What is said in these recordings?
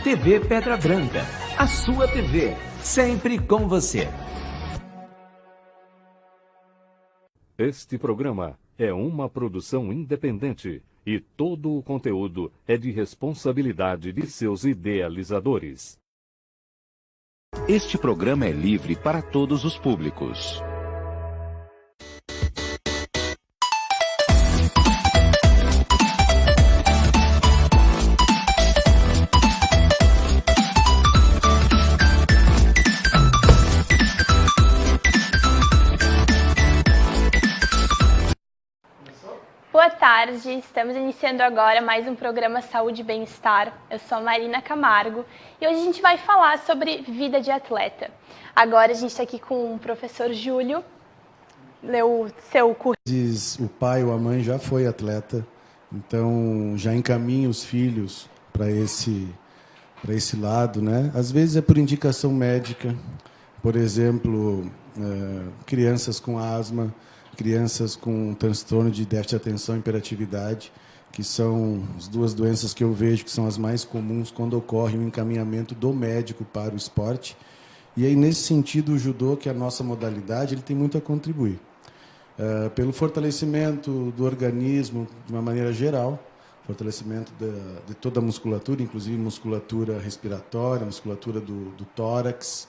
TV Pedra Branca, a sua TV, sempre com você. Este programa é uma produção independente e todo o conteúdo é de responsabilidade de seus idealizadores. Este programa é livre para todos os públicos. Boa tarde, estamos iniciando agora mais um programa Saúde e Bem-Estar. Eu sou a Marina Camargo e hoje a gente vai falar sobre vida de atleta. Agora a gente está aqui com o professor Júlio, leu o seu curso. O pai ou a mãe já foi atleta, então já encaminha os filhos para esse lado, né? Às vezes é por indicação médica, por exemplo, crianças com asma, crianças com transtorno de déficit de atenção e hiperatividade, que são as duas doenças que eu vejo que são as mais comuns quando ocorre o encaminhamento do médico para o esporte. E aí, nesse sentido, o judô, que é a nossa modalidade, ele tem muito a contribuir. Pelo fortalecimento do organismo, de uma maneira geral, fortalecimento de toda a musculatura, inclusive musculatura respiratória, musculatura do tórax,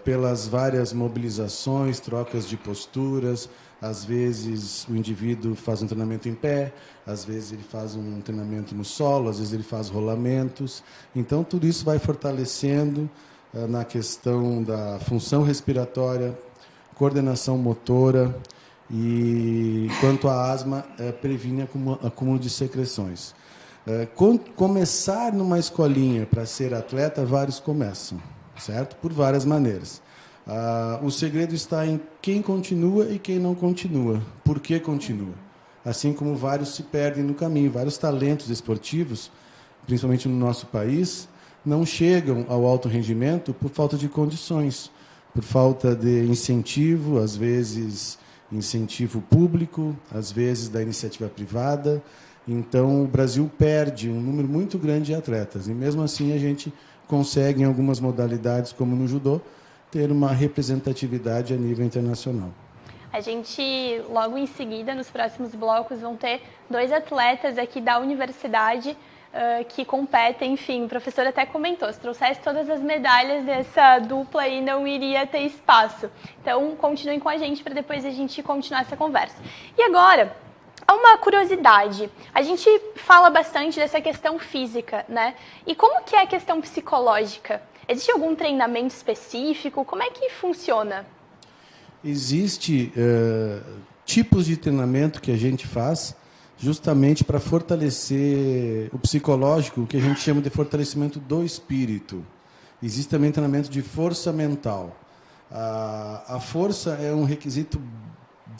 pelas várias mobilizações, trocas de posturas. Às vezes o indivíduo faz um treinamento em pé, às vezes ele faz um treinamento no solo, às vezes ele faz rolamentos. Então tudo isso vai fortalecendo na questão da função respiratória, coordenação motora e, quanto à asma, previne acúmulo de secreções. Começar numa escolinha para ser atleta, vários começam, certo? Por várias maneiras. O segredo está em quem continua e quem não continua. Por que continua? Assim como vários se perdem no caminho, vários talentos esportivos, principalmente no nosso país, não chegam ao alto rendimento por falta de condições, por falta de incentivo, às vezes incentivo público, às vezes da iniciativa privada. Então o Brasil perde um número muito grande de atletas, e mesmo assim a gente consegue, em algumas modalidades, como no judô, ter uma representatividade a nível internacional. A gente, logo em seguida, nos próximos blocos, vão ter 2 atletas aqui da universidade que competem. Enfim, o professor até comentou, se trouxesse todas as medalhas dessa dupla aí, não iria ter espaço. Então, continuem com a gente para depois a gente continuar essa conversa. E agora, há uma curiosidade. A gente fala bastante dessa questão física, né? E como que é a questão psicológica? Existe algum treinamento específico? Como é que funciona? Existe tipos de treinamento que a gente faz justamente para fortalecer o psicológico, o que a gente chama de fortalecimento do espírito. Existe também treinamento de força mental. A força é um requisito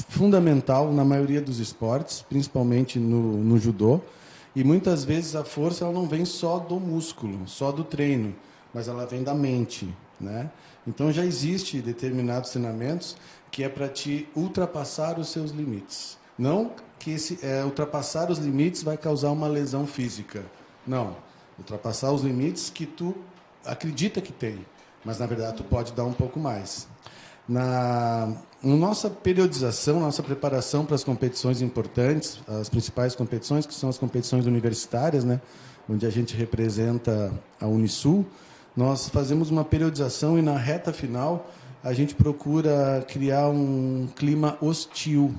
fundamental na maioria dos esportes, principalmente no judô, e muitas vezes a força ela não vem só do músculo, só do treino, mas ela vem da mente, né? Então já existe determinados treinamentos que é para te ultrapassar os seus limites. Não que ultrapassar os limites vai causar uma lesão física. Não. Ultrapassar os limites que tu acredita que tem, mas na verdade tu pode dar um pouco mais. Na nossa periodização, nossa preparação para as competições importantes, as principais competições, que são as competições universitárias, né, onde a gente representa a Unisul, nós fazemos uma periodização e na reta final a gente procura criar um clima hostil.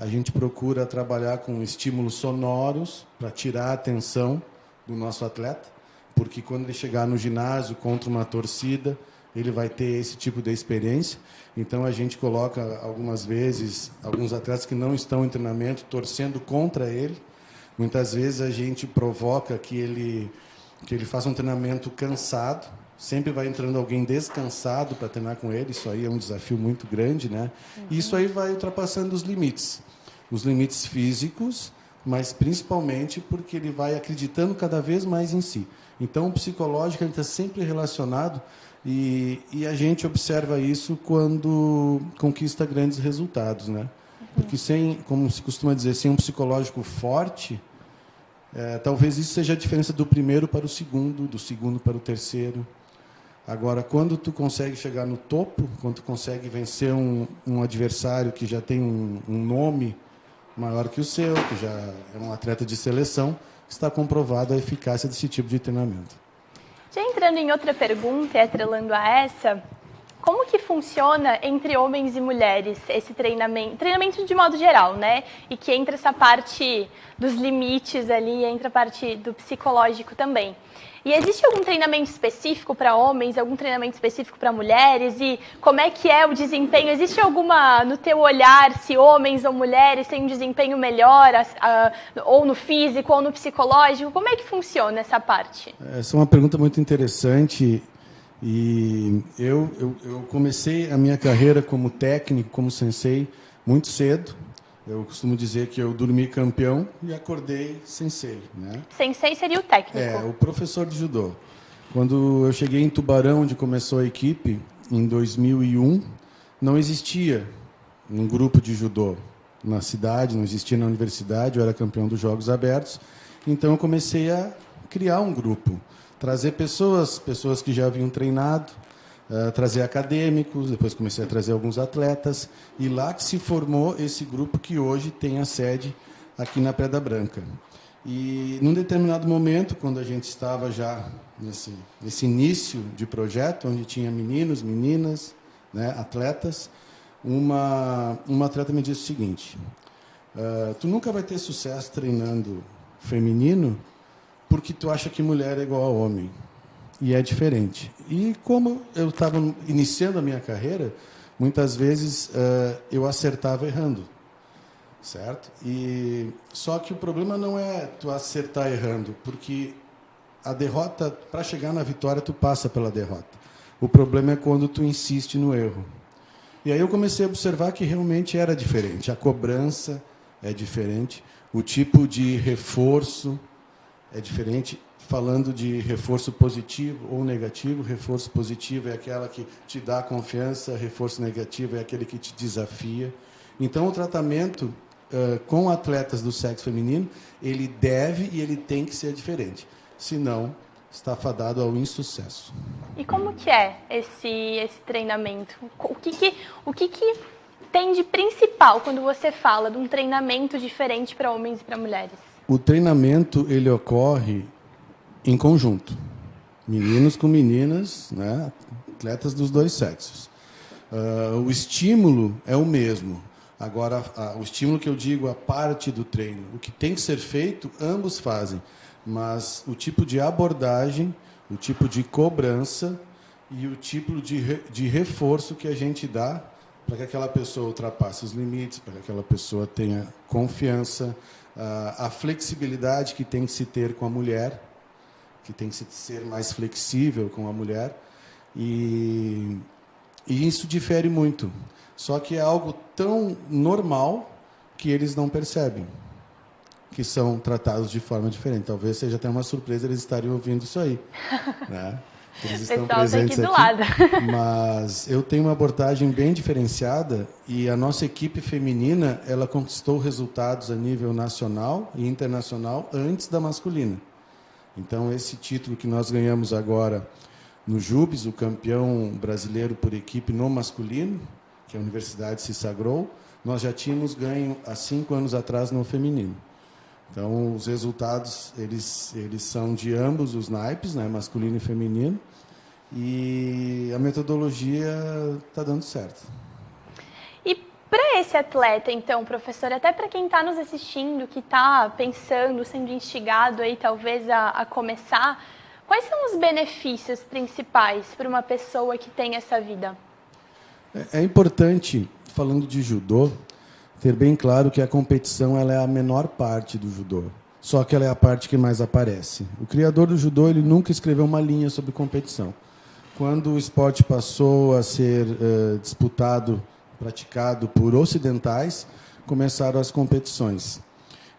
A gente procura trabalhar com estímulos sonoros para tirar a atenção do nosso atleta, porque quando ele chegar no ginásio contra uma torcida, ele vai ter esse tipo de experiência. Então a gente coloca algumas vezes alguns atletas que não estão em treinamento torcendo contra ele. Muitas vezes a gente provoca que ele faça um treinamento cansado. Sempre vai entrando alguém descansado para treinar com ele. Isso aí é um desafio muito grande, né? E isso aí vai ultrapassando os limites físicos, mas principalmente porque ele vai acreditando cada vez mais em si. Então o psicológico está sempre relacionado. E a gente observa isso quando conquista grandes resultados, né? Porque como se costuma dizer, sem um psicológico forte, Talvez isso seja a diferença do primeiro para o segundo, do segundo para o terceiro. Agora, quando tu consegue chegar no topo, quando tu consegue vencer um adversário que já tem um nome maior que o seu, que já é um atleta de seleção, está comprovada a eficácia desse tipo de treinamento. Já entrando em outra pergunta e atrelando a essa, como que funciona entre homens e mulheres esse treinamento de modo geral, né? E que entra essa parte dos limites ali, entra a parte do psicológico também. E existe algum treinamento específico para homens, algum treinamento específico para mulheres? E como é que é o desempenho? Existe alguma, no teu olhar, se homens ou mulheres têm um desempenho melhor, ou no físico, ou no psicológico? Como é que funciona essa parte? Essa é uma pergunta muito interessante. E eu comecei a minha carreira como técnico, como sensei, muito cedo. Eu costumo dizer que eu dormi campeão e acordei sensei, né? Sensei seria o técnico? O professor de judô. Quando eu cheguei em Tubarão, onde começou a equipe, em 2001, não existia um grupo de judô na cidade, não existia na universidade, eu era campeão dos Jogos Abertos. Então eu comecei a criar um grupo, trazer pessoas que já haviam treinado, trazer acadêmicos, depois comecei a trazer alguns atletas, e lá que se formou esse grupo que hoje tem a sede aqui na Pedra Branca. E num determinado momento, quando a gente estava já nesse início de projeto, onde tinha meninos, meninas, né, atletas, uma atleta me disse o seguinte: tu nunca vai ter sucesso treinando feminino porque tu acha que mulher é igual a homem. E é diferente. E como eu estava iniciando a minha carreira, muitas vezes eu acertava errando, certo? Só que o problema não é tu acertar errando, porque a derrota, para chegar na vitória, tu passa pela derrota. O problema é quando tu insiste no erro. E aí eu comecei a observar que realmente era diferente. A cobrança é diferente, o tipo de reforço é diferente. Falando de reforço positivo ou negativo, reforço positivo é aquela que te dá confiança, reforço negativo é aquele que te desafia. Então, o tratamento com atletas do sexo feminino, ele deve e ele tem que ser diferente. Senão, está fadado ao insucesso. E como que é esse treinamento? O que tem de principal quando você fala de um treinamento diferente para homens e para mulheres? O treinamento, ele ocorre em conjunto, meninos com meninas, né? Atletas dos dois sexos. O estímulo é o mesmo. Agora, o estímulo que eu digo, a parte do treino, o que tem que ser feito, ambos fazem. Mas o tipo de abordagem, o tipo de cobrança e o tipo de reforço que a gente dá para que aquela pessoa ultrapasse os limites, para que aquela pessoa tenha confiança, a flexibilidade que tem que se ter com a mulher, que tem que ser mais flexível com a mulher, e isso difere muito. Só que é algo tão normal que eles não percebem, que são tratados de forma diferente. Talvez seja até uma surpresa eles estarem ouvindo isso aí, né? Eles estão presentes aqui do lado. Mas eu tenho uma abordagem bem diferenciada e a nossa equipe feminina, ela conquistou resultados a nível nacional e internacional antes da masculina. Então, esse título que nós ganhamos agora no JUBES, o campeão brasileiro por equipe no masculino, que a universidade se sagrou, nós já tínhamos ganho há 5 anos atrás no feminino. Então, os resultados, eles são de ambos os naipes, né, masculino e feminino, e a metodologia está dando certo. E para esse atleta, então, professor, até para quem está nos assistindo, que está pensando, sendo instigado aí talvez a começar, quais são os benefícios principais para uma pessoa que tem essa vida? É importante, falando de judô, ter bem claro que a competição ela é a menor parte do judô, só que ela é a parte que mais aparece. O criador do judô ele nunca escreveu uma linha sobre competição. Quando o esporte passou a ser disputado, praticado por ocidentais, começaram as competições.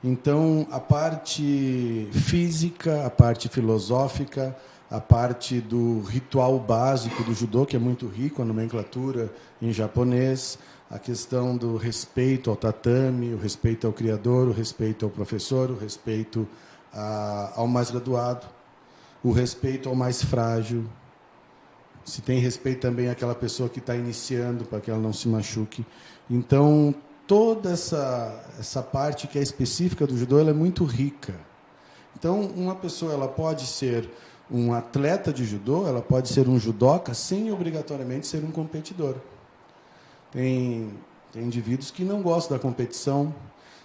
Então, a parte física, a parte filosófica, a parte do ritual básico do judô, que é muito rico, a nomenclatura em japonês, a questão do respeito ao tatame, o respeito ao criador, o respeito ao professor, o respeito ao mais graduado, o respeito ao mais frágil, se tem respeito também àquela pessoa que está iniciando, para que ela não se machuque. Então, toda essa parte que é específica do judô, ela é muito rica. Então, uma pessoa ela pode ser um atleta de judô, ela pode ser um judoca, sem obrigatoriamente ser um competidor. Tem indivíduos que não gostam da competição,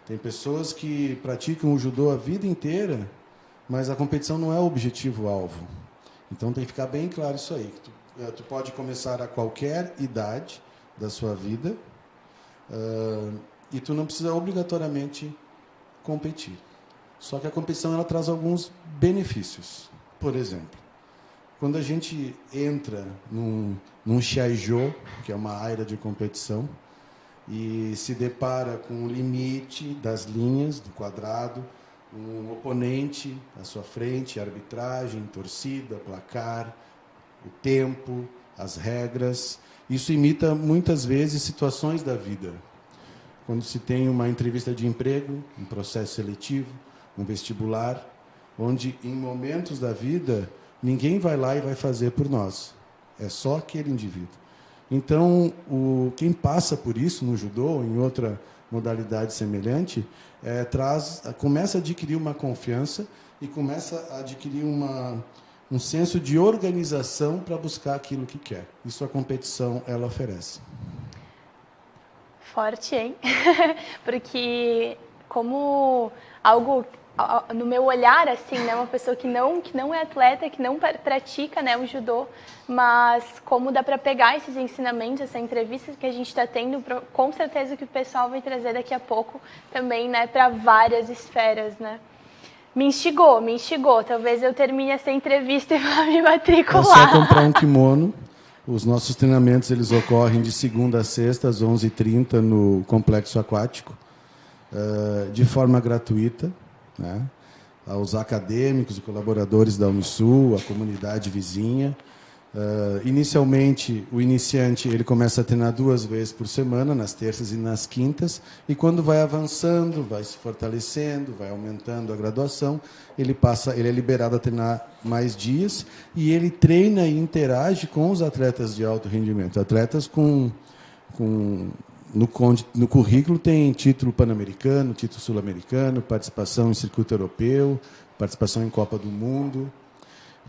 tem pessoas que praticam o judô a vida inteira, mas a competição não é o objetivo-alvo. Então, tem que ficar bem claro isso aí. Tu pode começar a qualquer idade da sua vida e tu não precisa obrigatoriamente competir. Só que a competição ela traz alguns benefícios. Por exemplo, quando a gente entra num Shiaijo, que é uma área de competição, e se depara com o limite das linhas do quadrado, um oponente à sua frente, arbitragem, torcida, placar, o tempo, as regras. Isso imita muitas vezes situações da vida. Quando se tem uma entrevista de emprego, um processo seletivo, um vestibular, onde em momentos da vida ninguém vai lá e vai fazer por nós. É só aquele indivíduo. Então, quem passa por isso no judô ou em outra modalidade semelhante, começa a adquirir uma confiança e começa a adquirir um senso de organização para buscar aquilo que quer. Isso a competição ela oferece. Forte, hein? Porque como algo no meu olhar, assim, né, uma pessoa que não é atleta, que não pratica, né, o judô, mas como dá para pegar esses ensinamentos, essa entrevista que a gente está tendo, com certeza que o pessoal vai trazer daqui a pouco também, né, para várias esferas, né. Me instigou. Talvez eu termine essa entrevista e vá me matricular. É só comprar um kimono. Os nossos treinamentos eles ocorrem de segunda a sexta, às 11h30, no Complexo Aquático, de forma gratuita, né? Aos acadêmicos e colaboradores da Unisul, a comunidade vizinha. Inicialmente, o iniciante ele começa a treinar 2 vezes por semana, nas terças e nas quintas, e quando vai avançando, vai se fortalecendo, vai aumentando a graduação, ele é liberado a treinar mais dias, e ele treina e interage com os atletas de alto rendimento. Atletas no currículo tem título pan-americano, título sul-americano, participação em circuito europeu, participação em Copa do Mundo,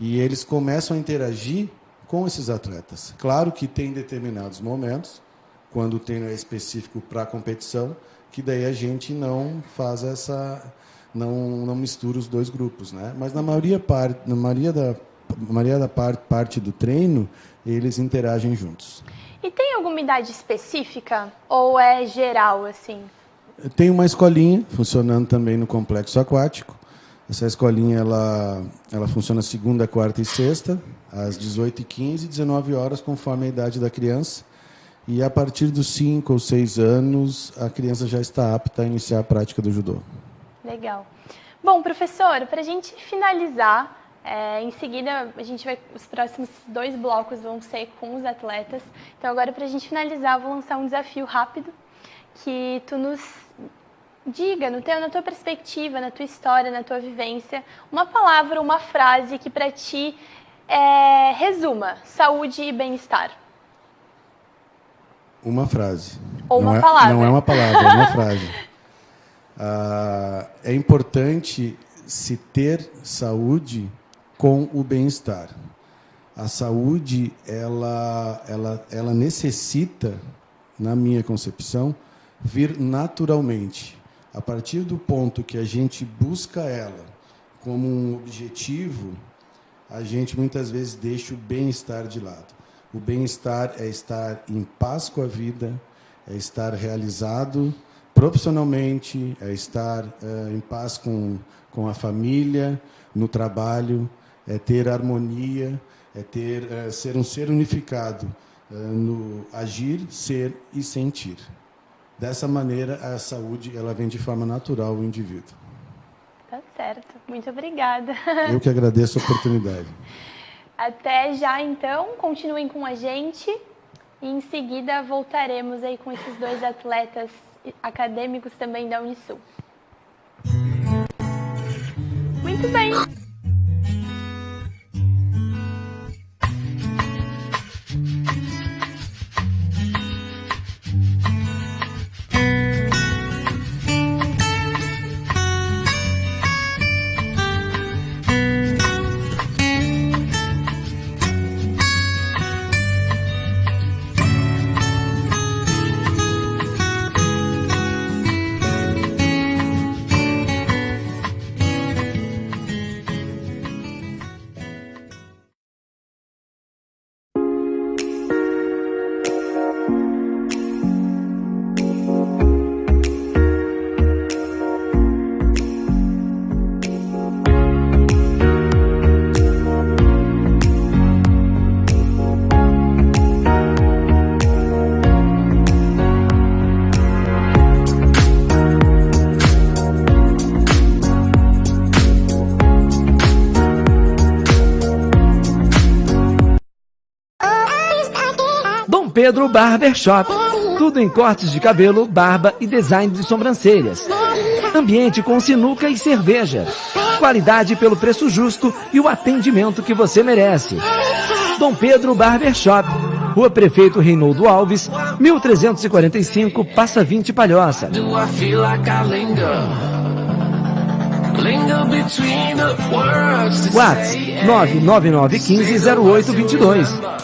e eles começam a interagir com esses atletas. Claro que tem determinados momentos, quando o treino é específico para a competição, que daí a gente não faz não mistura os dois grupos, né? Mas na maioria da parte do treino, eles interagem juntos. E tem alguma idade específica ou é geral, assim? Tem uma escolinha funcionando também no Complexo Aquático. Essa escolinha ela funciona segunda, quarta e sexta, às 18h15 e 19h, conforme a idade da criança. E a partir dos 5 ou 6 anos, a criança já está apta a iniciar a prática do judô. Legal. Bom, professor, para a gente finalizar, em seguida os próximos 2 blocos vão ser com os atletas. Então agora, para a gente finalizar, eu vou lançar um desafio rápido, que tu nos diga, na tua perspectiva, na tua história, na tua vivência, uma palavra, uma frase que para ti resuma saúde e bem-estar. Uma frase. Ou uma palavra. Não é uma palavra, é uma frase. É importante se ter saúde com o bem-estar. A saúde, ela necessita, na minha concepção, vir naturalmente. A partir do ponto que a gente busca ela como um objetivo, a gente muitas vezes deixa o bem-estar de lado. O bem-estar é estar em paz com a vida, é estar realizado profissionalmente, é estar em paz com a família, no trabalho, é ter harmonia, é ser um ser unificado no agir, ser e sentir. Dessa maneira, a saúde ela vem de forma natural ao indivíduo. Tá certo. Muito obrigada. Eu que agradeço a oportunidade. Até já, então. Continuem com a gente. E em seguida voltaremos aí com esses 2 atletas acadêmicos também da Unisul. Muito Muito bem. Pedro Barbershop. Tudo em cortes de cabelo, barba e design de sobrancelhas. Ambiente com sinuca e cerveja. Qualidade pelo preço justo e o atendimento que você merece. Dom Pedro Barbershop. Rua Prefeito Reinaldo Alves, 1345, Passa 20, Palhoça. WhatsApp 999150822.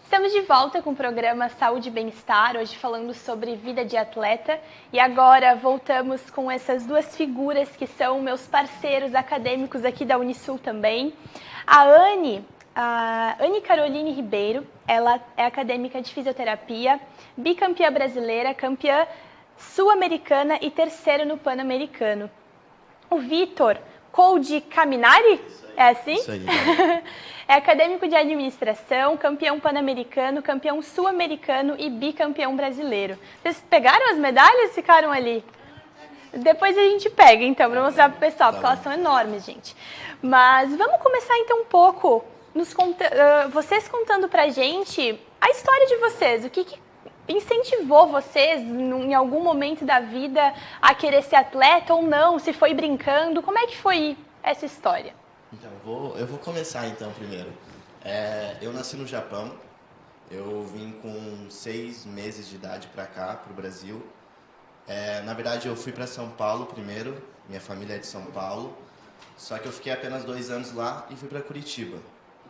Estamos de volta com o programa Saúde e Bem-Estar, hoje falando sobre vida de atleta. E agora voltamos com essas duas figuras que são meus parceiros acadêmicos aqui da Unisul também. A Anne Caroline Ribeiro, ela é acadêmica de fisioterapia, bicampeã brasileira, campeã sul-americana e terceira no Pan-Americano. O Vitor Coldi Caminari, é assim? Isso aí. É acadêmico de administração, campeão pan-americano, campeão sul-americano e bicampeão brasileiro. Vocês pegaram as medalhas? Ficaram ali? Depois a gente pega, então, para mostrar para o pessoal, porque elas são enormes, gente. Mas vamos começar, então, um pouco, vocês contando para a gente a história de vocês. O que incentivou vocês, em algum momento da vida, a querer ser atleta ou não? Se foi brincando? Como é que foi essa história? Então, eu vou começar então primeiro. Eu nasci no Japão, eu vim com 6 meses de idade para cá, para o Brasil. Na verdade, eu fui para São Paulo primeiro, minha família é de São Paulo, só que eu fiquei apenas 2 anos lá e fui para Curitiba,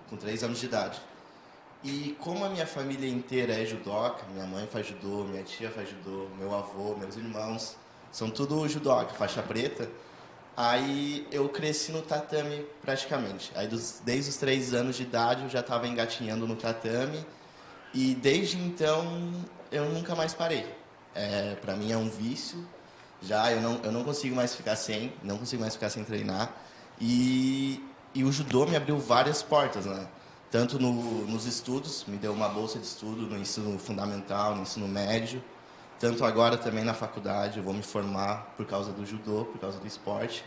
com 3 anos de idade. E como a minha família inteira é judoca, minha mãe faz judô, minha tia faz judô, meu avô, meus irmãos, são tudo judoca, faixa preta. Aí eu cresci no tatame praticamente. Aí desde os 3 anos de idade eu já estava engatinhando no tatame. E desde então eu nunca mais parei. Para mim é um vício. Já eu não consigo mais ficar sem, treinar. E o judô me abriu várias portas, né? Tanto nos estudos, me deu uma bolsa de estudo no ensino fundamental, no ensino médio. Tanto agora também na faculdade, eu vou me formar por causa do judô, por causa do esporte.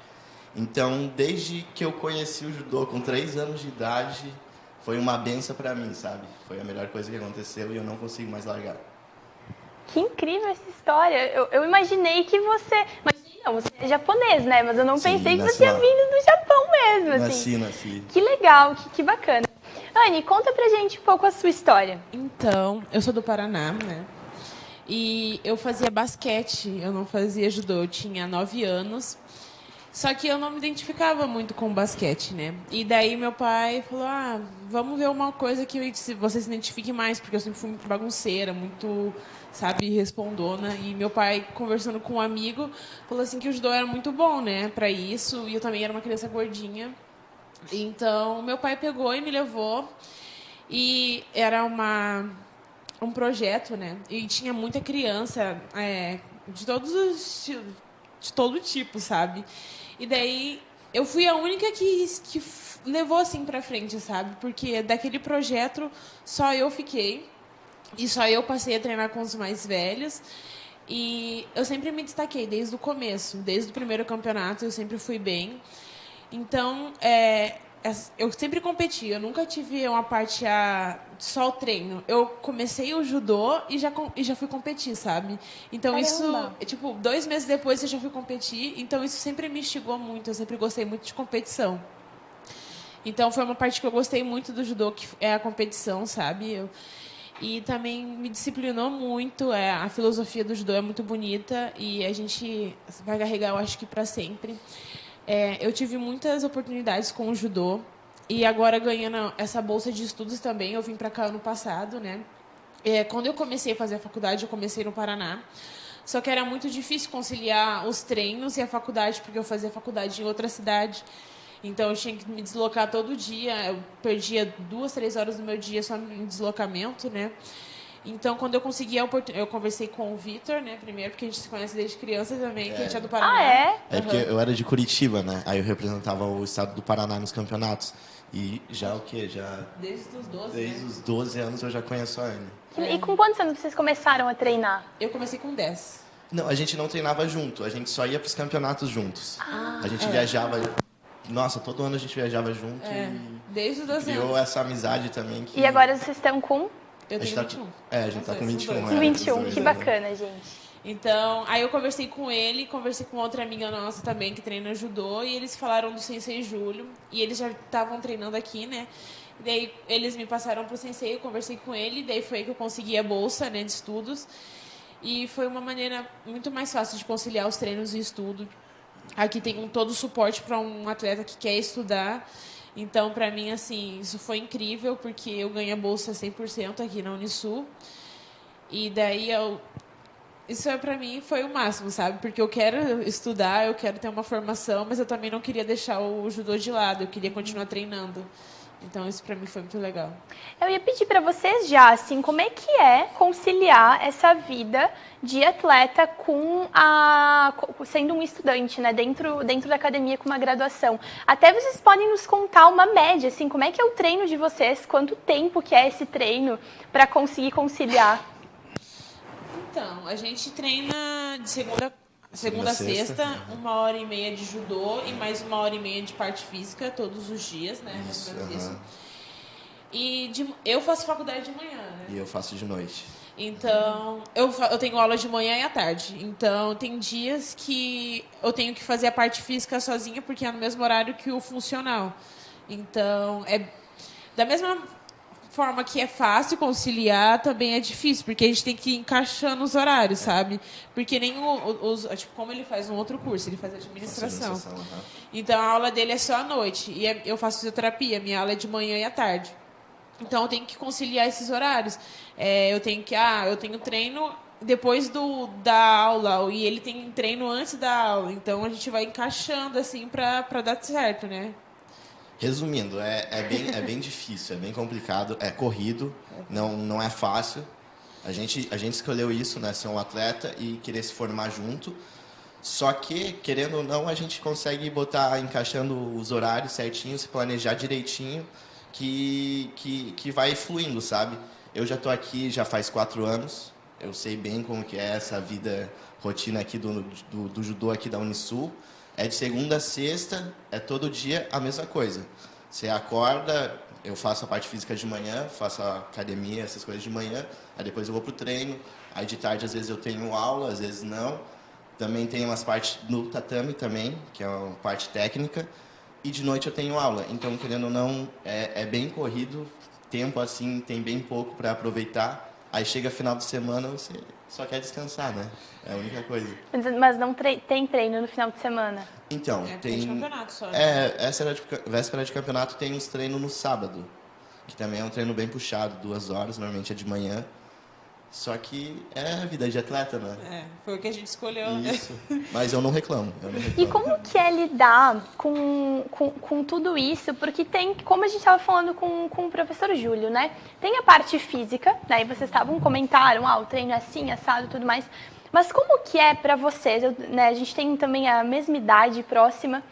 Então, desde que eu conheci o judô com 3 anos de idade, foi uma benção para mim, sabe? Foi a melhor coisa que aconteceu e eu não consigo mais largar. Que incrível essa história. Eu imaginei que você... Não, você é japonês, né? Mas eu não pensei que você tinha vindo do Japão mesmo, assim. Nasci. Que legal, que bacana. Anne, conta pra gente um pouco a sua história. Então, eu sou do Paraná, né? E eu fazia basquete, eu não fazia judô, eu tinha 9 anos. Só que eu não me identificava muito com o basquete, né? E daí meu pai falou, vamos ver uma coisa que você se identifique mais, porque eu sempre fui muito bagunceira, muito, sabe, respondona. E meu pai, conversando com um amigo, falou assim que o judô era muito bom, né, para isso. E eu também era uma criança gordinha. Então, meu pai pegou e me levou. E era um projeto, né? E tinha muita criança de todo tipo, sabe? E daí eu fui a única que levou assim pra frente, sabe? Porque daquele projeto só eu fiquei e só eu passei a treinar com os mais velhos. E eu sempre me destaquei desde o começo, desde o primeiro campeonato eu sempre fui bem. Então, eu sempre competi, eu nunca tive uma parte só o treino. Eu comecei o judô e já fui competir, sabe? Então Caramba. isso, tipo, 2 meses depois eu já fui competir, então isso sempre me instigou muito, eu sempre gostei muito de competição. Então foi uma parte que eu gostei muito do judô, que é a competição, sabe? E também me disciplinou muito, a filosofia do judô é muito bonita e a gente vai carregar, eu acho que para sempre. Eu tive muitas oportunidades com o judô e agora ganhando essa bolsa de estudos também, eu vim para cá ano passado, né? Quando eu comecei a fazer a faculdade, eu comecei no Paraná, só que era muito difícil conciliar os treinos e a faculdade, porque eu fazia faculdade em outra cidade. Então, eu tinha que me deslocar todo dia. Eu perdia 2, 3 horas do meu dia só em deslocamento, né? Então, quando eu consegui a oportunidade... Eu conversei com o Vitor, né? Primeiro, porque a gente se conhece desde criança também, que a gente é do Paraná. Ah, é? Porque eu era de Curitiba, né? Aí eu representava o estado do Paraná nos campeonatos. E já o quê? Desde os 12, Desde né? os 12 anos eu já conheço a Anne. E com quantos anos vocês começaram a treinar? Eu comecei com 10. Não, a gente não treinava junto. A gente só ia para os campeonatos juntos. A gente viajava... Nossa, todo ano a gente viajava junto e Desde os 12 criou anos. essa amizade também. Que E agora vocês estão com Eu tenho 21. A gente tá com 21. Com 21, que né? bacana, gente. Então, aí eu conversei com ele, conversei com outra amiga nossa também que treina judô, e eles falaram do Sensei Júlio, e eles já estavam treinando aqui, né? E daí eles me passaram pro Sensei, eu conversei com ele, daí foi aí que eu consegui a bolsa, né, de estudos. E foi uma maneira muito mais fácil de conciliar os treinos e estudo. Aqui tem todo o suporte para um atleta que quer estudar. Então, para mim, assim, isso foi incrível, porque eu ganhei a bolsa 100% aqui na Unisul. E daí, isso para mim foi o máximo, sabe? Porque eu quero estudar, eu quero ter uma formação, mas eu também não queria deixar o judô de lado, eu queria continuar treinando. Então, isso para mim foi muito legal. Eu ia pedir para vocês já, assim, como é que é conciliar essa vida de atleta sendo um estudante, né, dentro da academia com uma graduação. Até vocês podem nos contar uma média, assim, como é que é o treino de vocês, quanto tempo que é esse treino para conseguir conciliar? Então, a gente treina de segunda a sexta, 1h30 de judô e mais 1h30 de parte física todos os dias, né? Mais ou menos isso. E eu faço faculdade de manhã, né? E eu faço de noite. Então, eu tenho aula de manhã e à tarde. Então, tem dias que eu tenho que fazer a parte física sozinha, porque é no mesmo horário que o funcional. Então, da mesma forma que é fácil conciliar, também é difícil, porque a gente tem que ir encaixando os horários, sabe? Porque nem tipo, como ele faz um outro curso, ele faz administração. Então, a aula dele é só à noite. E eu faço fisioterapia, minha aula é de manhã e à tarde. Então, eu tenho que conciliar esses horários. Eu tenho treino depois da aula, e ele tem treino antes da aula. Então, a gente vai encaixando, assim, para dar certo, né? Resumindo, é bem difícil, é bem complicado, é corrido, não é fácil. A gente escolheu isso, né, ser um atleta e querer se formar junto. Só que, querendo ou não, a gente consegue botar, encaixando os horários certinho, se planejar direitinho, que vai fluindo, sabe? Eu já estou aqui já faz 4 anos, eu sei bem como que é essa vida, rotina aqui do judô aqui da Unisul. É de segunda a sexta, é todo dia a mesma coisa. Você acorda, eu faço a parte física de manhã, faço a academia, essas coisas de manhã, aí depois eu vou pro treino, aí de tarde às vezes eu tenho aula, às vezes não. Também tem umas partes no tatame também, que é uma parte técnica, e de noite eu tenho aula. Então, querendo ou não, é bem corrido, tempo assim, tem bem pouco para aproveitar. Aí chega final de semana, você só quer descansar, né? É a única coisa. Mas não tem treino no final de semana? Então, tem... de campeonato só, né? Véspera de campeonato tem uns treinos no sábado, que também é um treino bem puxado, 2 horas, normalmente é de manhã. Só que é vida de atleta, né? Foi o que a gente escolheu. Isso. Mas eu não reclamo. E como que é lidar com tudo isso? Porque tem, como a gente estava falando com o professor Júlio, né? Tem a parte física, né? E vocês comentaram, o treino é assim, assado e tudo mais. Mas como que é para vocês? Né? A gente tem também a mesma idade próxima.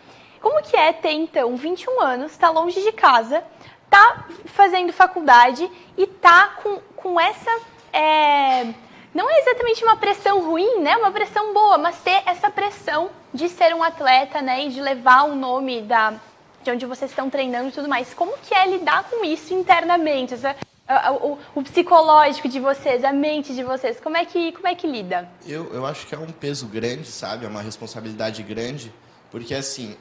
Como que é ter, então, 21 anos, tá longe de casa, tá fazendo faculdade e tá com essa... não é exatamente uma pressão ruim, né? Uma pressão boa, mas ter essa pressão de ser um atleta, né? E de levar o nome de onde vocês estão treinando e tudo mais. Como que é lidar com isso internamente? O psicológico de vocês, a mente de vocês, como é que lida? Eu acho que é um peso grande, sabe? É uma responsabilidade grande, porque assim,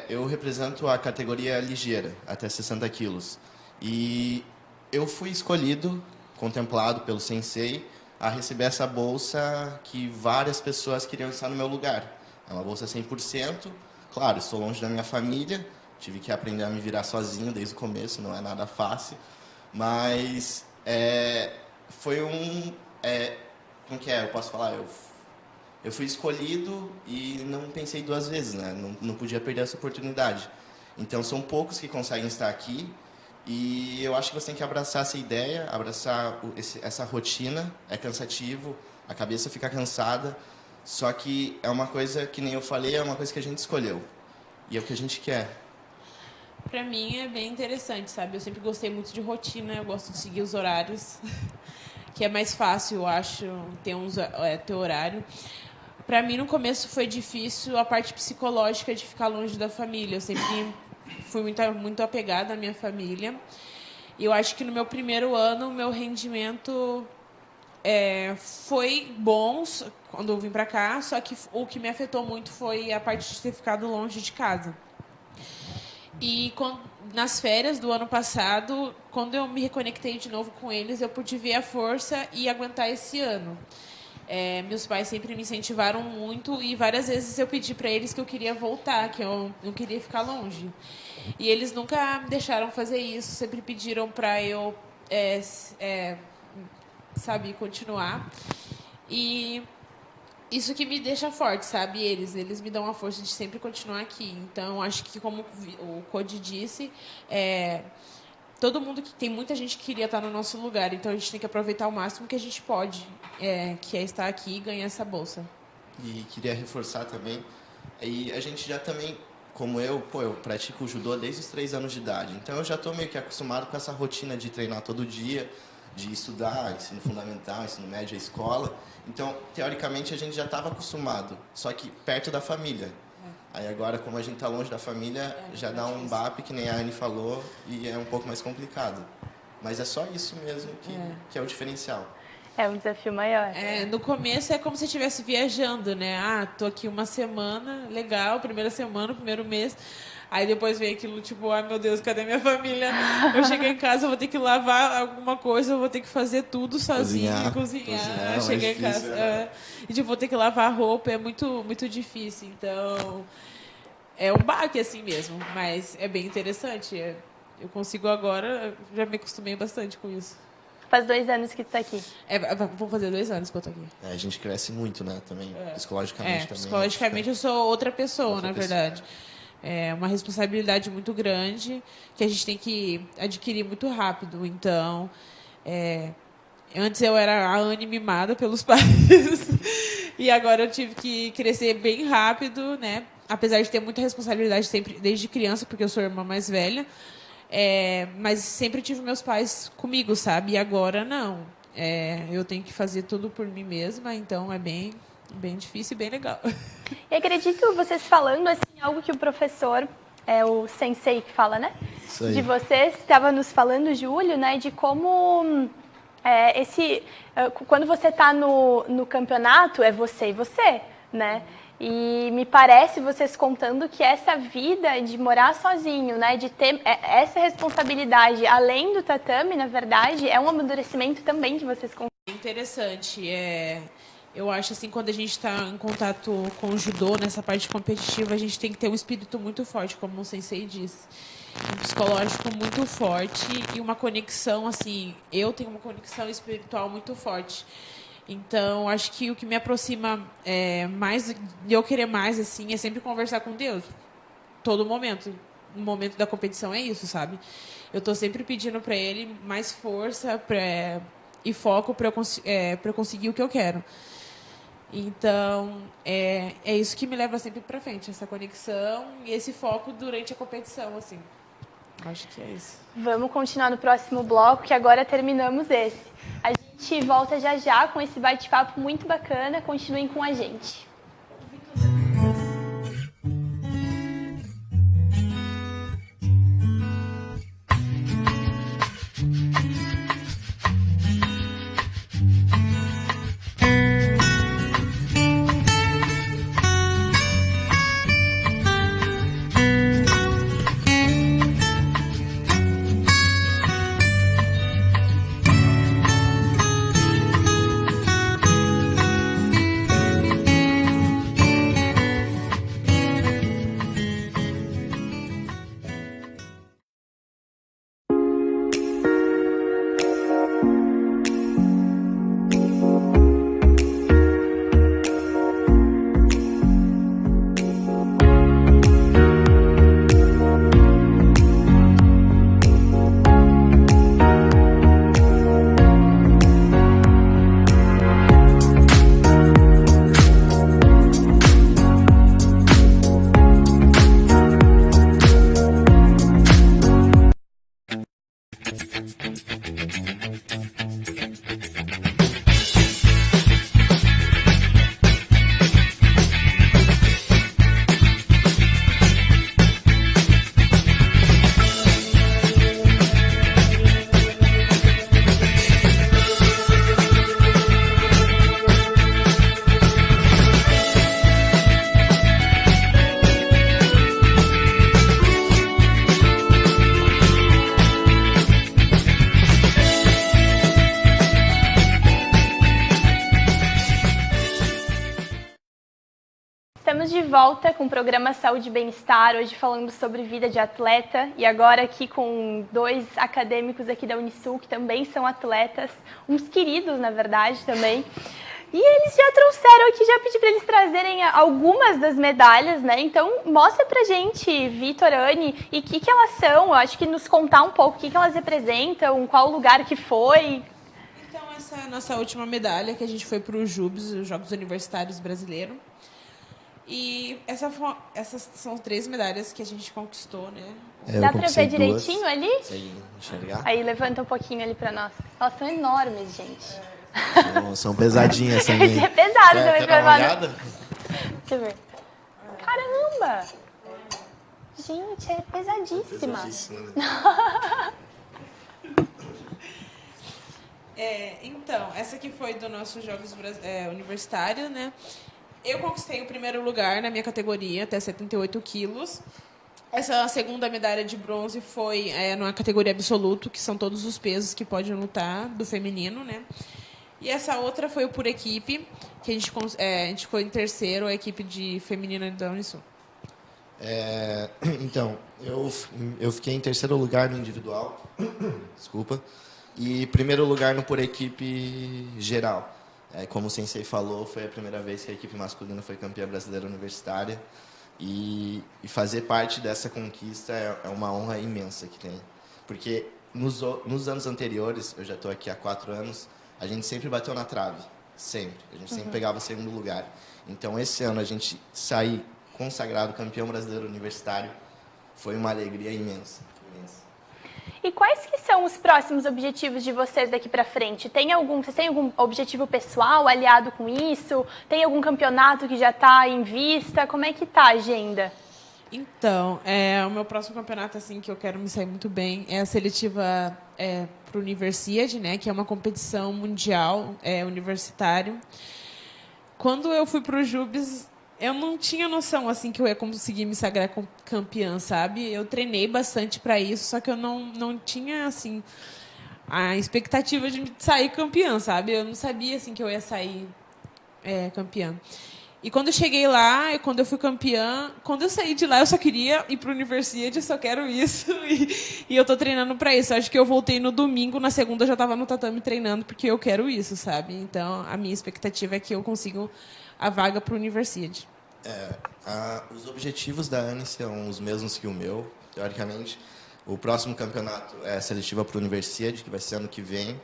eu represento a categoria ligeira, até 60 quilos. E eu fui escolhido, contemplado pelo sensei, a receber essa bolsa que várias pessoas queriam estar no meu lugar. É uma bolsa 100%. Claro, estou longe da minha família, tive que aprender a me virar sozinho desde o começo, não é nada fácil. Mas foi como que é? Eu posso falar? Eu fui escolhido e não pensei duas vezes, né? Não podia perder essa oportunidade. Então, são poucos que conseguem estar aqui. E eu acho que você tem que abraçar essa ideia, abraçar essa rotina. É cansativo, a cabeça fica cansada. Só que é uma coisa, que nem eu falei, é uma coisa que a gente escolheu. E é o que a gente quer. Pra mim é bem interessante, sabe? Eu sempre gostei muito de rotina, eu gosto de seguir os horários. Que é mais fácil, eu acho, ter horário. Pra mim, no começo, foi difícil a parte psicológica de ficar longe da família. Eu sempre fui muito apegada à minha família. E eu acho que no meu primeiro ano, o meu rendimento foi bom quando eu vim pra cá, só que o que me afetou muito foi a parte de ter ficado longe de casa. E nas férias do ano passado, quando eu me reconectei de novo com eles, eu pude ver a força e aguentar esse ano. Meus pais sempre me incentivaram muito e várias vezes eu pedi para eles que eu queria voltar, que eu não queria ficar longe. E eles nunca me deixaram fazer isso, sempre pediram para eu, continuar. E isso que me deixa forte, sabe? Eles me dão a força de sempre continuar aqui. Então, acho que, como o Cody disse, todo mundo tem muita gente que queria estar no nosso lugar. Então, a gente tem que aproveitar o máximo que a gente pode, que é estar aqui e ganhar essa bolsa. E queria reforçar também, e a gente já também, como eu pratico o judô desde os 3 anos de idade. Então, eu já estou meio que acostumado com essa rotina de treinar todo dia, de estudar, ensino fundamental, ensino médio, escola. Então, teoricamente, a gente já estava acostumado, só que perto da família. Aí agora, como a gente está longe da família, já dá um bape, que nem a Anne falou, e é um pouco mais complicado. Mas é só isso mesmo que é o diferencial. É um desafio maior. No começo é como se estivesse viajando, né? Tô aqui uma semana, legal, primeira semana, primeiro mês. Aí depois vem aquilo, tipo, ai meu Deus, cadê minha família? Eu cheguei em casa, eu vou ter que lavar alguma coisa, eu vou ter que fazer tudo sozinha, cozinhar cheguei em casa. E tipo, vou ter que lavar roupa, é muito, muito difícil. Então, é um baque assim mesmo, mas é bem interessante. Eu consigo agora, já me acostumei bastante com isso. Faz 2 anos que tu tá aqui. Vou fazer 2 anos que eu tô aqui. A gente cresce muito, né? Também, psicologicamente também. Psicologicamente eu sou outra pessoa, na verdade. É uma responsabilidade muito grande que a gente tem que adquirir muito rápido. Então, antes eu era a Anne mimada pelos pais e agora eu tive que crescer bem rápido, né? Apesar de ter muita responsabilidade sempre desde criança, porque eu sou a irmã mais velha, mas sempre tive meus pais comigo, sabe? E agora não. Eu tenho que fazer tudo por mim mesma, então é bem difícil e bem legal. E acredito vocês falando assim, algo que o professor, o sensei que fala, né? Isso aí. De vocês, estava nos falando, Júlio, né? De como quando você está no campeonato, é você e você, né? E me parece vocês contando que essa vida de morar sozinho, né? De ter essa responsabilidade além do tatame, na verdade, é um amadurecimento também que vocês contam. Interessante. Eu acho assim, quando a gente está em contato com o judô, nessa parte competitiva, a gente tem que ter um espírito muito forte, como o sensei disse. Um psicológico muito forte e uma conexão, assim, eu tenho uma conexão espiritual muito forte. Então, acho que o que me aproxima mais de eu querer mais, assim, é sempre conversar com Deus. Todo momento. No momento da competição é isso, sabe? Eu estou sempre pedindo para Ele mais força e foco para eu conseguir o que eu quero. Então, é isso que me leva sempre para frente, essa conexão e esse foco durante a competição, assim. Acho que é isso. Vamos continuar no próximo bloco, que agora terminamos esse. A gente volta já já com esse bate-papo muito bacana. Continuem com a gente. volta com o programa Saúde e Bem-Estar, hoje falando sobre vida de atleta e agora aqui com 2 acadêmicos aqui da Unisul que também são atletas, uns queridos na verdade também. E eles já trouxeram aqui, já pedi para eles trazerem algumas das medalhas, né? Então mostra pra gente, Vitor, Anne, e o que elas são, eu acho que nos contar um pouco o que elas representam, qual lugar que foi. Então essa é a nossa última medalha, que a gente foi para os JUBs, os Jogos Universitários Brasileiros. E essas são 3 medalhas que a gente conquistou, né? Dá pra ver direitinho ali? Sei enxergar. Aí levanta um pouquinho ali pra nós. Elas são enormes, gente. São pesadinhas também. Esse é pesado também Quer pra dar uma levar. olhada? Deixa eu ver. Caramba! Gente, é pesadíssima. Pesadíssima, né? Então, essa aqui foi do nossos Jogos Universitários, né? Eu conquistei o primeiro lugar na minha categoria, até 78 quilos. Essa segunda medalha de bronze foi na categoria absoluto, que são todos os pesos que podem lutar, do feminino, né? E essa outra foi o por equipe, que a gente ficou em terceiro, a equipe de feminina da Unisul. Então, eu fiquei em terceiro lugar no individual, desculpa, e primeiro lugar no por equipe geral. Como o Sensei falou, foi a primeira vez que a equipe masculina foi campeã brasileira universitária. E fazer parte dessa conquista é uma honra imensa que tem. Porque nos anos anteriores, eu já estou aqui há 4 anos, a gente sempre bateu na trave. Sempre. A gente sempre pegava o segundo lugar. Então, esse ano, a gente sair consagrado campeão brasileiro universitário foi uma alegria imensa. E quais que são os próximos objetivos de vocês daqui para frente? Vocês têm algum objetivo pessoal aliado com isso? Tem algum campeonato que já está em vista? Como é que está a agenda? Então, o meu próximo campeonato, assim, que eu quero me sair muito bem, é a seletiva para o Universiade, né, que é uma competição mundial universitário. Quando eu fui para o JUBs, eu não tinha noção assim que eu ia conseguir me sagrar campeã, sabe? Eu treinei bastante para isso, só que eu não tinha assim a expectativa de sair campeã, sabe? Eu não sabia assim que eu ia sair campeã. E quando eu cheguei lá, quando eu fui campeã, quando eu saí de lá, eu só queria ir para o Universiade, eu só quero isso e eu tô treinando para isso. Acho que eu voltei no domingo, na segunda eu já estava no tatame treinando porque eu quero isso, sabe? Então a minha expectativa é que eu consiga a vaga para o Universiade. Os objetivos da Anne são os mesmos que o meu, teoricamente. O próximo campeonato é a seletiva para o Universiade, que vai ser ano que vem.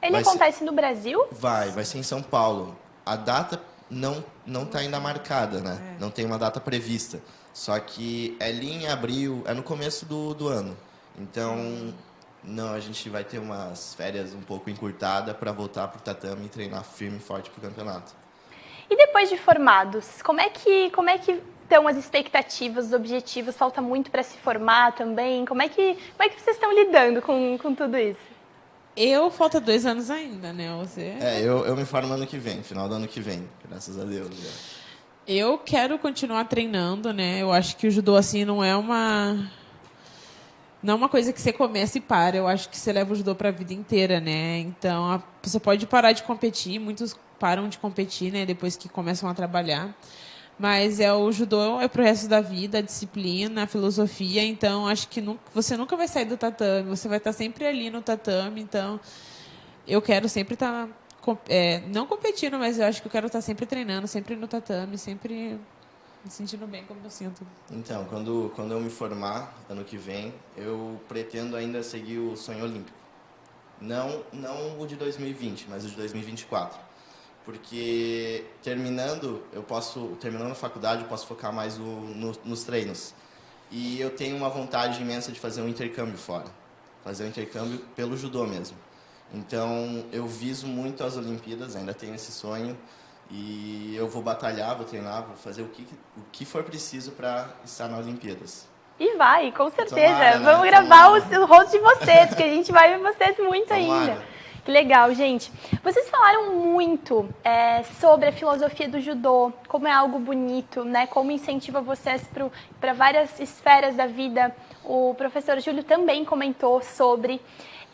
Ele acontece no Brasil? Vai ser em São Paulo. A data não está ainda marcada, né? Não tem uma data prevista. Só que é ali em abril, é no começo do ano. Então, a gente vai ter umas férias um pouco encurtadas para voltar para o tatame e treinar firme e forte para o campeonato. E depois de formados, como é que estão as expectativas, os objetivos? Falta muito para se formar também? Como é que vocês estão lidando com tudo isso? Falta 2 anos ainda, né? Você? Eu me formo ano que vem, final do ano que vem, graças a Deus. Eu quero continuar treinando, né? Eu acho que o judô assim não é uma coisa que você começa e para. Eu acho que você leva o judô para a vida inteira, né? Então, você pode parar de competir, muitos param de competir, né, depois que começam a trabalhar. Mas o judô é pro resto da vida, a disciplina, a filosofia. Então, acho que você nunca vai sair do tatame, você vai estar sempre ali no tatame. Então, eu quero sempre estar, não competindo, mas eu acho que eu quero estar sempre treinando, sempre no tatame, sempre me sentindo bem como eu sinto. Então, quando eu me formar, ano que vem, eu pretendo ainda seguir o sonho olímpico. Não o de 2020, mas o de 2024. Porque terminando a faculdade, eu posso focar mais nos treinos. E eu tenho uma vontade imensa de fazer um intercâmbio fora. Fazer um intercâmbio pelo judô mesmo. Então, eu viso muito as Olimpíadas, ainda tenho esse sonho. E eu vou batalhar, vou treinar, vou fazer o que for preciso para estar nas Olimpíadas. E vai, com certeza. Tomara, né? Vamos gravar o rosto de vocês, porque a gente vai ver vocês muito ainda. Que legal, gente. Vocês falaram muito sobre a filosofia do judô, como é algo bonito, né? Como incentiva vocês para várias esferas da vida. O professor Júlio também comentou sobre.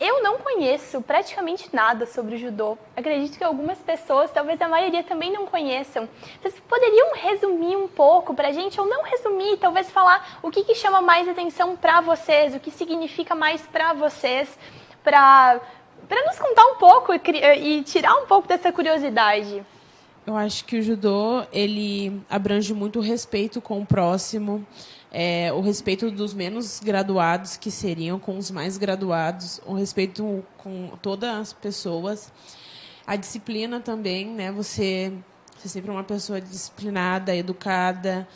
Eu não conheço praticamente nada sobre o judô. Acredito que algumas pessoas, talvez a maioria, também não conheçam. Vocês poderiam resumir um pouco para a gente, ou não resumir, talvez falar o que chama mais atenção para vocês, o que significa mais para vocês, para nos contar um pouco e tirar um pouco dessa curiosidade. Eu acho que o judô, ele abrange muito o respeito com o próximo, o respeito dos menos graduados, que seriam com os mais graduados, o respeito com todas as pessoas, a disciplina também, né? Você ser sempre uma pessoa disciplinada, educada,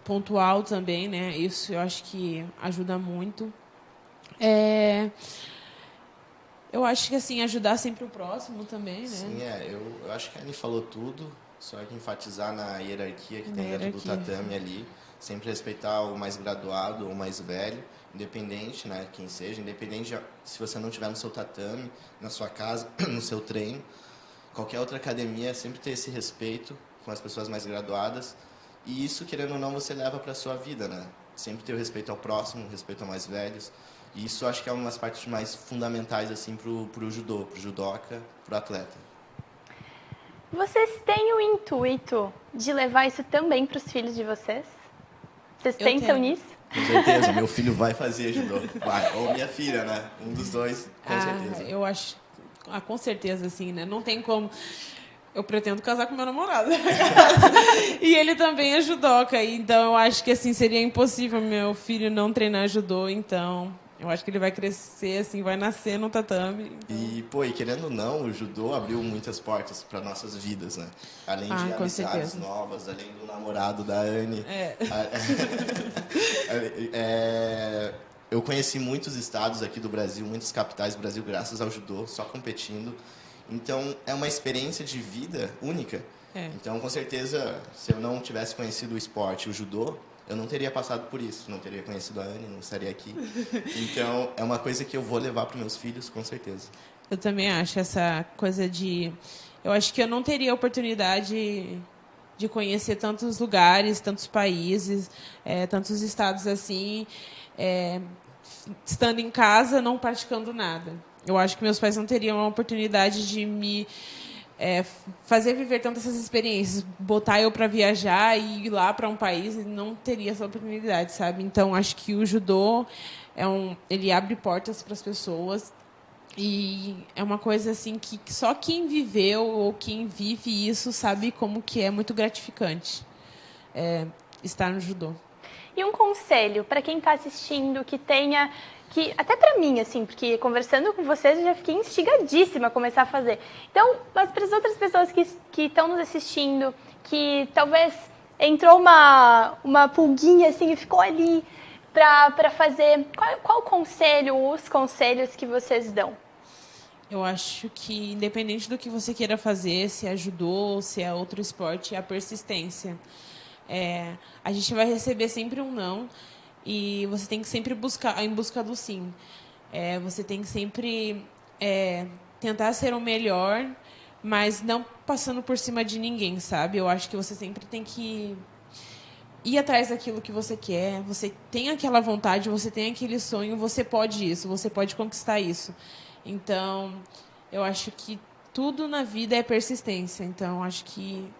pontual também, né? Isso eu acho que ajuda muito. Eu acho que assim, ajudar sempre o próximo também, né? Sim, eu acho que a Anny falou tudo, só que enfatizar na hierarquia que tem dentro do tatame ali. Sempre respeitar o mais graduado ou o mais velho, independente, né, quem seja, independente se você não estiver no seu tatame, na sua casa, no seu treino, qualquer outra academia, sempre ter esse respeito com as pessoas mais graduadas. E isso, querendo ou não, você leva para a sua vida, né? Sempre ter o respeito ao próximo, o respeito aos mais velhos. E isso acho que é uma das partes mais fundamentais assim, pro judô, pro judoca, pro atleta. Vocês têm o intuito de levar isso também para os filhos de vocês? Vocês pensam nisso? Com certeza, meu filho vai fazer judô. Vai. Ou minha filha, né? Um dos dois, com certeza. Eu acho... com certeza, sim, né? Não tem como... Eu pretendo casar com meu namorado. E ele também é judoca. Então, eu acho que assim, seria impossível meu filho não treinar judô. Então, eu acho que ele vai crescer, assim, vai nascer no tatame. Então... E querendo ou não, o judô abriu muitas portas para nossas vidas, né? Além de amizades novas, além do namorado da Anny. Eu conheci muitos estados aqui do Brasil, muitas capitais do Brasil, graças ao judô, só competindo. Então, é uma experiência de vida única. Então, com certeza, se eu não tivesse conhecido o esporte, o judô, eu não teria passado por isso, não teria conhecido a Anny, não estaria aqui. Então, é uma coisa que eu vou levar para os meus filhos, com certeza. Eu também acho essa coisa de... Eu acho que eu não teria a oportunidade de conhecer tantos lugares, tantos países, tantos estados assim, estando em casa, não praticando nada. Eu acho que meus pais não teriam a oportunidade de me fazer viver tantas essas experiências, botar eu para viajar e ir lá para um país, não teria essa oportunidade, sabe? Então, acho que o judô ele abre portas para as pessoas e é uma coisa assim que só quem viveu ou quem vive isso sabe como que é muito gratificante estar no judô. E um conselho para quem está assistindo que tenha... até para mim, assim, porque conversando com vocês eu já fiquei instigadíssima a começar a fazer. Então, mas para as outras pessoas que estão nos assistindo, que talvez entrou uma pulguinha assim e ficou ali para fazer, qual os conselhos que vocês dão? Eu acho que, independente do que você queira fazer, se é judô, se é outro esporte, é a persistência. A gente vai receber sempre um não. E você tem que sempre ir em busca do sim. Você tem que sempre tentar ser o melhor, mas não passando por cima de ninguém, sabe? Eu acho que você sempre tem que ir atrás daquilo que você quer. Você tem aquela vontade, você tem aquele sonho, você pode isso, você pode conquistar isso. Então, eu acho que tudo na vida é persistência. Então, acho que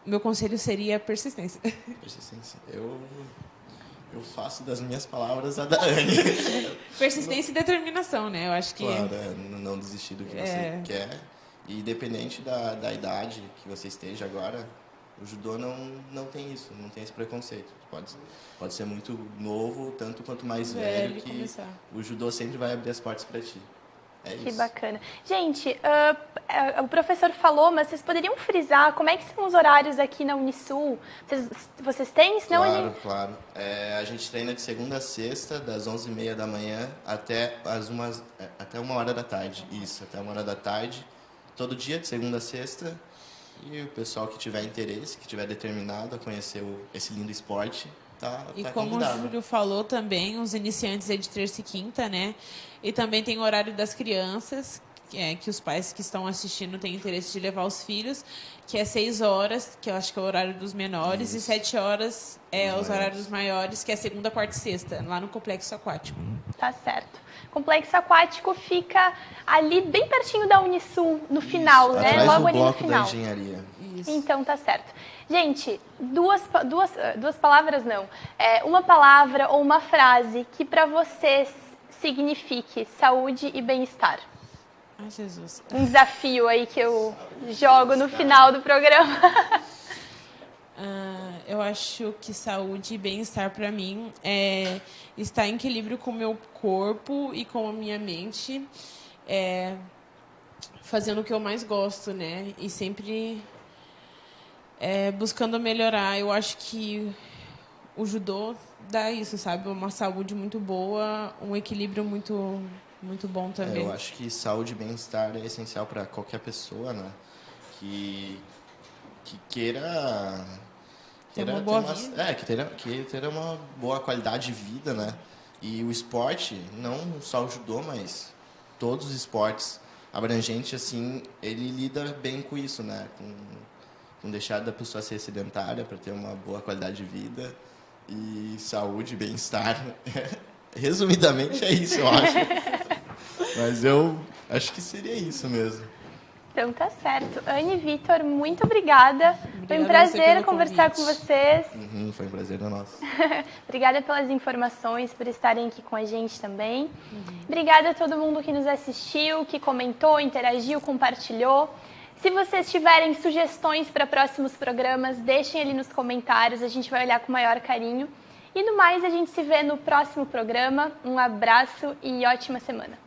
meu conselho seria persistência. Persistência. Eu faço das minhas palavras a da Anny. Persistência e determinação, né? Eu acho que... Claro, não desistir do que você quer. E independente da idade que você esteja agora, o judô não tem isso, não tem esse preconceito. Pode ser muito novo, tanto quanto mais velho, que começar. O judô sempre vai abrir as portas para ti. Que bacana. Gente, o professor falou, mas vocês poderiam frisar como é que são os horários aqui na Unisul? Vocês têm? Senão Claro. A gente treina de segunda a sexta, das 11h30 da manhã até 1h da tarde. Isso, até 1h da tarde. Todo dia, de segunda a sexta. E o pessoal que tiver interesse, que tiver determinado a conhecer esse lindo esporte, tá como convidado. O Júlio falou também, os iniciantes é de terça e quinta, né? E também tem o horário das crianças, que os pais que estão assistindo têm interesse de levar os filhos, que é 6 horas, que eu acho que é o horário dos menores, e 7 horas é os horários dos maiores, que é segunda, quarta e sexta, lá no Complexo Aquático. Tá certo. O Complexo Aquático fica ali bem pertinho da Unisul, no final, né? Atrás Logo do ali no bloco final. da engenharia. Isso. Então tá certo. Gente, duas palavras não. Uma palavra ou uma frase que para vocês signifique saúde e bem-estar. Ai, Jesus. Um desafio aí que eu jogo no final do programa. Eu acho que saúde e bem-estar para mim é estar em equilíbrio com o meu corpo e com a minha mente, fazendo o que eu mais gosto, né? E sempre buscando melhorar. Eu acho que o judô dá isso, sabe? Uma saúde muito boa, um equilíbrio muito, muito bom também. Eu acho que saúde e bem-estar é essencial para qualquer pessoa, né? Que queira ter uma boa vida. Que ter uma boa qualidade de vida, né? E o esporte, não só o judô, mas todos os esportes abrangentes, assim, ele lida bem com isso, né? Com deixar da pessoa ser sedentária para ter uma boa qualidade de vida e saúde, bem-estar. Resumidamente é isso, eu acho. Mas eu acho que seria isso mesmo. Então tá certo. Anne e Vitor, muito obrigada. Foi um Obrigada prazer pelo conversar convite. com vocês. Foi um prazer nosso. Obrigada pelas informações, por estarem aqui com a gente também. Obrigada a todo mundo que nos assistiu, que comentou, interagiu, compartilhou. Se vocês tiverem sugestões para próximos programas, deixem ali nos comentários, a gente vai olhar com o maior carinho. E no mais, a gente se vê no próximo programa. Um abraço e ótima semana.